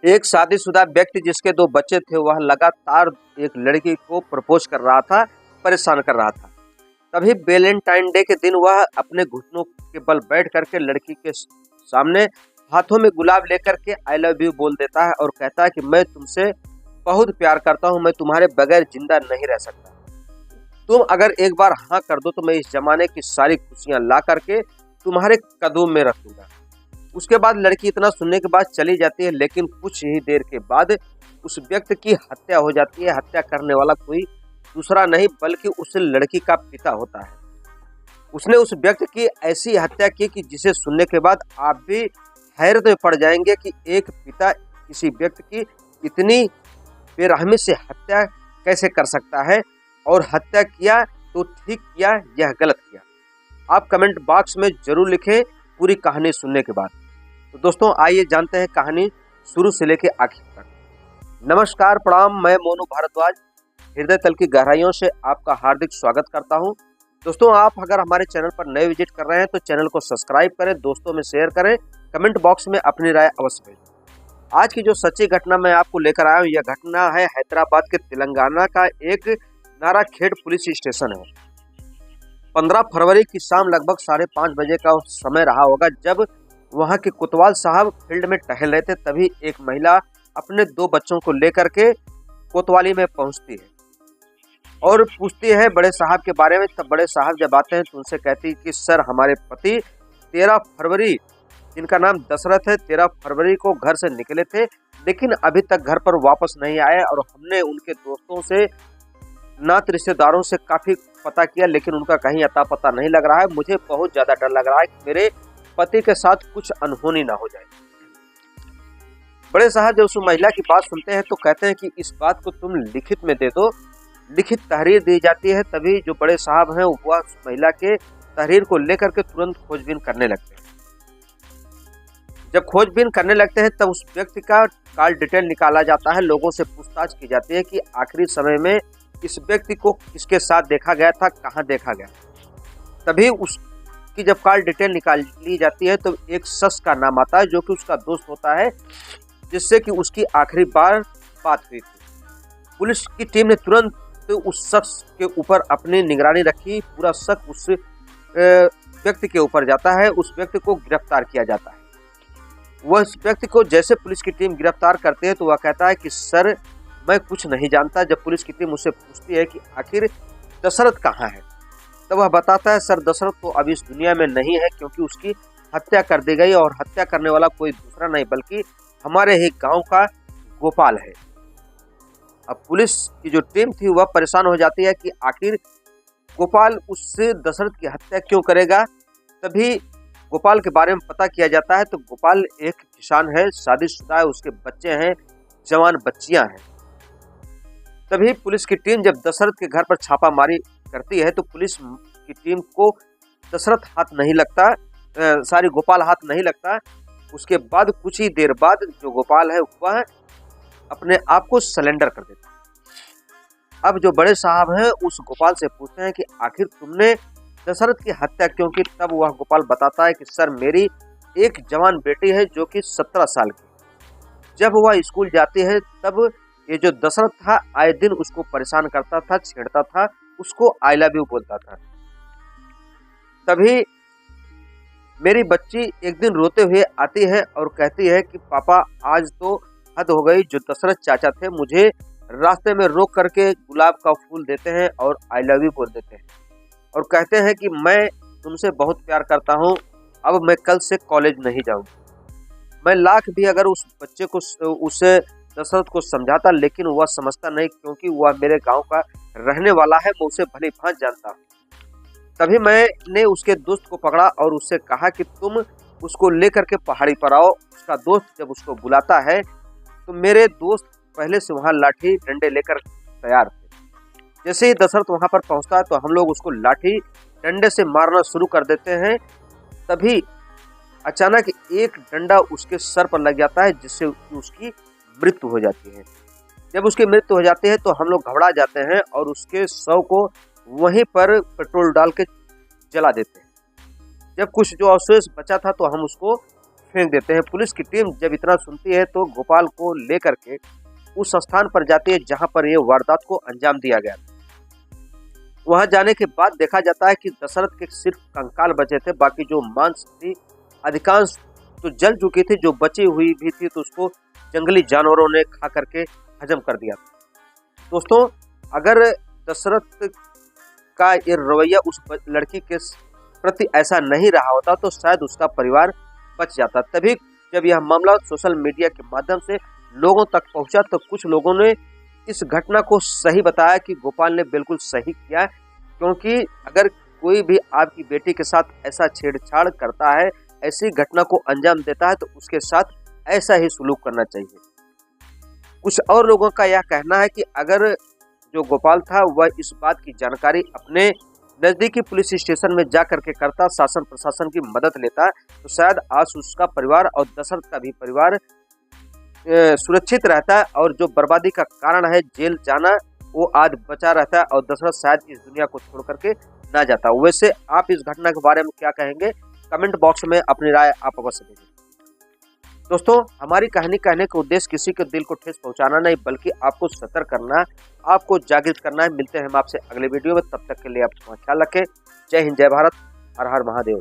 एक शादीशुदा व्यक्ति जिसके 2 बच्चे थे, वह लगातार एक लड़की को प्रपोज कर रहा था, परेशान कर रहा था। तभी वैलेंटाइन डे के दिन वह अपने घुटनों के बल बैठ करके लड़की के सामने हाथों में गुलाब लेकर के आई लव यू बोल देता है और कहता है कि मैं तुमसे बहुत प्यार करता हूँ, मैं तुम्हारे बगैर जिंदा नहीं रह सकता। तुम अगर एक बार हाँ कर दो तो मैं इस जमाने की सारी खुशियां ला करके तुम्हारे कदमों में रखूंगा। उसके बाद लड़की इतना सुनने के बाद चली जाती है, लेकिन कुछ ही देर के बाद उस व्यक्ति की हत्या हो जाती है। हत्या करने वाला कोई दूसरा नहीं बल्कि उस लड़की का पिता होता है। उसने उस व्यक्ति की ऐसी हत्या की कि जिसे सुनने के बाद आप भी हैरत में पड़ जाएंगे कि एक पिता किसी व्यक्ति की इतनी बेरहमी से हत्या कैसे कर सकता है, और हत्या किया तो ठीक किया या गलत किया। आप कमेंट बॉक्स में जरूर लिखें पूरी कहानी सुनने के बाद। तो दोस्तों आइए जानते हैं कहानी शुरू से लेकर आखिर तक। नमस्कार, प्रणाम, मैं मोनू भारद्वाज हृदय तल की गहराइयों से आपका हार्दिक स्वागत करता हूं। दोस्तों आप अगर हमारे चैनल पर नए विजिट कर रहे हैं तो चैनल को सब्सक्राइब करें, दोस्तों में शेयर करें, कमेंट बॉक्स में अपनी राय अवश्य भेजें। आज की जो सच्ची घटना मैं आपको लेकर आया हूँ, यह घटना है हैदराबाद के तेलंगाना का एक नाराखेड़ पुलिस स्टेशन है। 15 फरवरी की शाम लगभग 5:30 बजे का समय रहा होगा जब वहां के कोतवाल साहब फील्ड में टहल रहे थे। तभी एक महिला अपने 2 बच्चों को लेकर के कोतवाली में पहुंचती है और पूछती है बड़े साहब के बारे में। तब बड़े साहब जब आते हैं तो उनसे कहती है कि सर, हमारे पति 13 फरवरी, जिनका नाम दशरथ है, 13 फरवरी को घर से निकले थे, लेकिन अभी तक घर पर वापस नहीं आए और हमने उनके दोस्तों से, नात रिश्तेदारों से काफी पता किया, लेकिन उनका कहीं अता पता नहीं लग रहा है। मुझे बहुत ज्यादा डर लग रहा है कि मेरे पति के साथ कुछ अनहोनी ना हो जाए। बड़े साहब जब उस महिला की बात सुनते हैं तो कहते हैं कि इस बात को तुम लिखित में दे दो। लिखित तहरीर दी जाती है। तभी जो बड़े साहब हैं वह उस महिला के तहरीर को लेकर के तुरंत खोजबीन करने लगते हैं। जब खोजबीन करने लगते हैं तब उस व्यक्ति का कॉल डिटेल निकाला जाता है। लोगों से पूछताछ की जाती है कि आखिरी समय में इस व्यक्ति को किसके साथ देखा गया था, कहाँ देखा गया। तभी उसकी जब कॉल डिटेल निकाल ली जाती है तो एक शख्स का नाम आता है जो कि उसका दोस्त होता है, जिससे कि उसकी आखिरी बार बात हुई थी। पुलिस की टीम ने तुरंत उस शख्स के ऊपर अपनी निगरानी रखी। पूरा शक उस व्यक्ति के ऊपर जाता है। उस व्यक्ति को गिरफ्तार किया जाता है। वह इस व्यक्ति को जैसे पुलिस की टीम गिरफ्तार करते हैं तो वह कहता है कि सर, मैं कुछ नहीं जानता। जब पुलिस की टीम उससे पूछती है कि आखिर दशरथ कहाँ है, तब वह बताता है सर, दशरथ तो अभी इस दुनिया में नहीं है क्योंकि उसकी हत्या कर दी गई, और हत्या करने वाला कोई दूसरा नहीं बल्कि हमारे ही गांव का गोपाल है। अब पुलिस की जो टीम थी वह परेशान हो जाती है कि आखिर गोपाल उससे दशरथ की हत्या क्यों करेगा। तभी गोपाल के बारे में पता किया जाता है तो गोपाल एक किसान है, शादीशुदा है, उसके बच्चे हैं, जवान बच्चियां हैं। तभी पुलिस की टीम जब दशरथ के घर पर छापामारी करती है तो पुलिस की टीम को दशरथ हाथ नहीं लगता, गोपाल हाथ नहीं लगता। उसके बाद कुछ ही देर बाद जो गोपाल है वह अपने आप को सरेंडर कर देता है। अब जो बड़े साहब हैं उस गोपाल से पूछते हैं कि आखिर तुमने दशरथ की हत्या क्यों की। तब वह गोपाल बताता है कि सर, मेरी एक जवान बेटी है जो कि 17 साल की। जब वह स्कूल जाती है तब ये जो दशरथ था आए दिन उसको परेशान करता था, छेड़ता था, उसको आई लव यू बोलता था। तभी मेरी बच्ची एक दिन रोते हुए आती है और कहती है कि पापा, आज तो हद हो गई। जो दशरथ चाचा थे मुझे रास्ते में रोक करके गुलाब का फूल देते हैं और आई लव यू बोल देते हैं और कहते हैं कि मैं तुमसे बहुत प्यार करता हूँ, अब मैं कल से कॉलेज नहीं जाऊँगी। मैं लाख भी अगर उस बच्चे को, उसे दशरथ को समझाता, लेकिन वह समझता नहीं क्योंकि वह मेरे गांव का रहने वाला है, मैं उसे भली भांति जानता हूँ। तभी मैंने उसके दोस्त को पकड़ा और उससे कहा कि तुम उसको लेकर के पहाड़ी पर आओ। उसका दोस्त जब उसको बुलाता है तो मेरे दोस्त पहले से वहाँ लाठी डंडे लेकर तैयार थे। जैसे ही दशरथ वहाँ पर पहुँचता है तो हम लोग उसको लाठी डंडे से मारना शुरू कर देते हैं। तभी अचानक एक डंडा उसके सर पर लग जाता है जिससे उसकी मृत्यु हो जाती है। जब उसकी मृत्यु हो जाती है तो हम लोग घबरा जाते हैं और उसके शव को वहीं पर पेट्रोल डाल के जला देते हैं। जब कुछ जो अवशेष बचा था तो हम उसको फेंक देते हैं। पुलिस की टीम जब इतना सुनती है तो गोपाल को लेकर के उस स्थान पर जाती है जहां पर यह वारदात को अंजाम दिया गया। वहां जाने के बाद देखा जाता है कि दशरथ के सिर्फ कंकाल बचे थे, बाकी जो मांस थी अधिकांश तो जल चुकी थी, जो बची हुई भी थी तो उसको जंगली जानवरों ने खा करके हजम कर दिया। दोस्तों, अगर दशरथ का ये रवैया उस लड़की के प्रति ऐसा नहीं रहा होता तो शायद उसका परिवार बच जाता। तभी जब यह मामला सोशल मीडिया के माध्यम से लोगों तक पहुंचा तो कुछ लोगों ने इस घटना को सही बताया कि गोपाल ने बिल्कुल सही किया, क्योंकि अगर कोई भी आपकी बेटी के साथ ऐसा छेड़छाड़ करता है, ऐसी घटना को अंजाम देता है, तो उसके साथ ऐसा ही सलूक करना चाहिए। कुछ और लोगों का यह कहना है कि अगर जो गोपाल था वह इस बात की जानकारी अपने नजदीकी पुलिस स्टेशन में जा करके करता, शासन प्रशासन की मदद लेता, तो शायद आज उसका परिवार और दशरथ का भी परिवार सुरक्षित रहता है और जो बर्बादी का कारण है जेल जाना वो आज बचा रहता है और दशरथ शायद इस दुनिया को छोड़ करके ना जाता। वैसे आप इस घटना के बारे में क्या कहेंगे? कमेंट बॉक्स में अपनी राय आप अवश्य दीजिए। दोस्तों, हमारी कहानी कहने का उद्देश्य किसी के दिल को ठेस पहुंचाना नहीं, बल्कि आपको सतर्क करना, आपको जागृत करना है। मिलते हैं हम आपसे अगले वीडियो में, तब तक के लिए आप अपना ख्याल रखें। जय हिंद, जय भारत, हर हर महादेव।